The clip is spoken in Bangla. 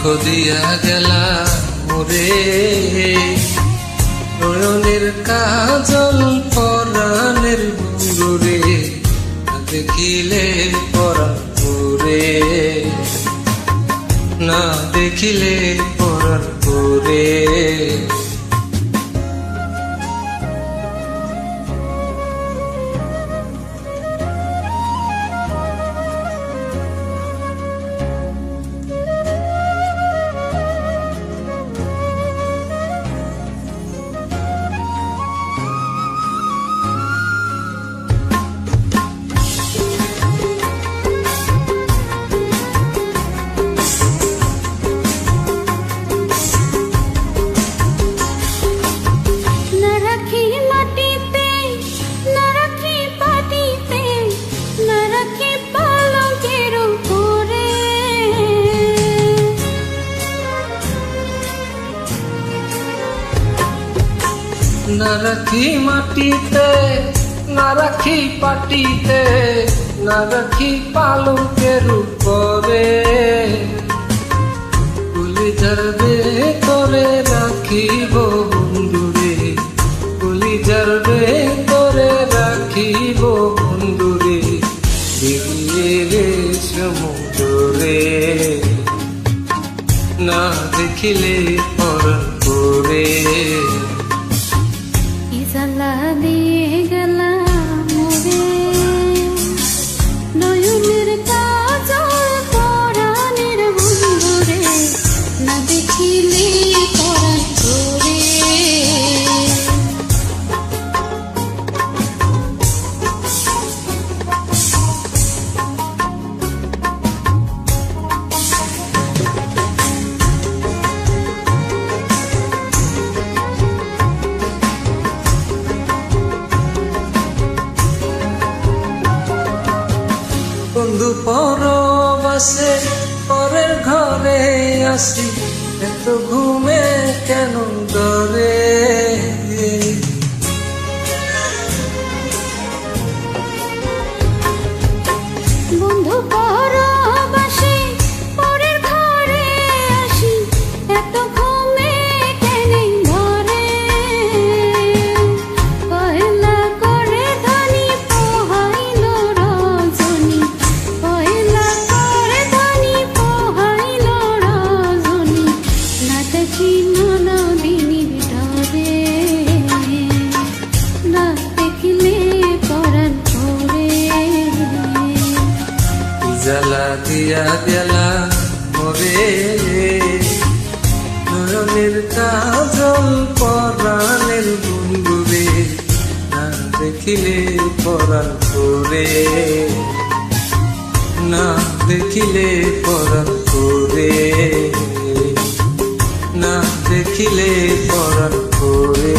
দিয়া গেলা মোরে নয়নের কাজল পরাণের বন্ধুরে দেখিলে পরাণ পুরে না দেখিলে পরাণ পুরে না রাখি মাটিতে না রাখি পাটিতে না রাখি পালকের উপরে গুলি ঝরবে করে রাখিব বন্ধুরে গুলি ঝরবে করে রাখিব বন্ধুরে দিদিয়ে রে সমুদ্রে না দেখিলে পরাণ পুরে জ্বালা দিয়ে গেলা মোরে নয়নের কাজল পরাণের বন্ধুরে না দেখিলে পরাণ পুরে বন্ধু পরবাসে পরের ঘরে আসি এত ঘুমে কেন ধরে বন্ধু পরবাসে পরের ঘরে আসি এত ঘুমে কেন ধরে পয়লা করে ধনী পোহাইল রজনী পয়লা করে ধনী পোহাইল রজনী না দেখি নদিনীর ডরে না দেখিলে পরাণ পুরে জ্বালা দিয়া গেলা মোরে নয়নের কাজল পরাণের বন্ধুরে না দেখিলে পরাণ পুরে না দেখিলে পরাণ পুরে না দেখিলে পরাণ পুরে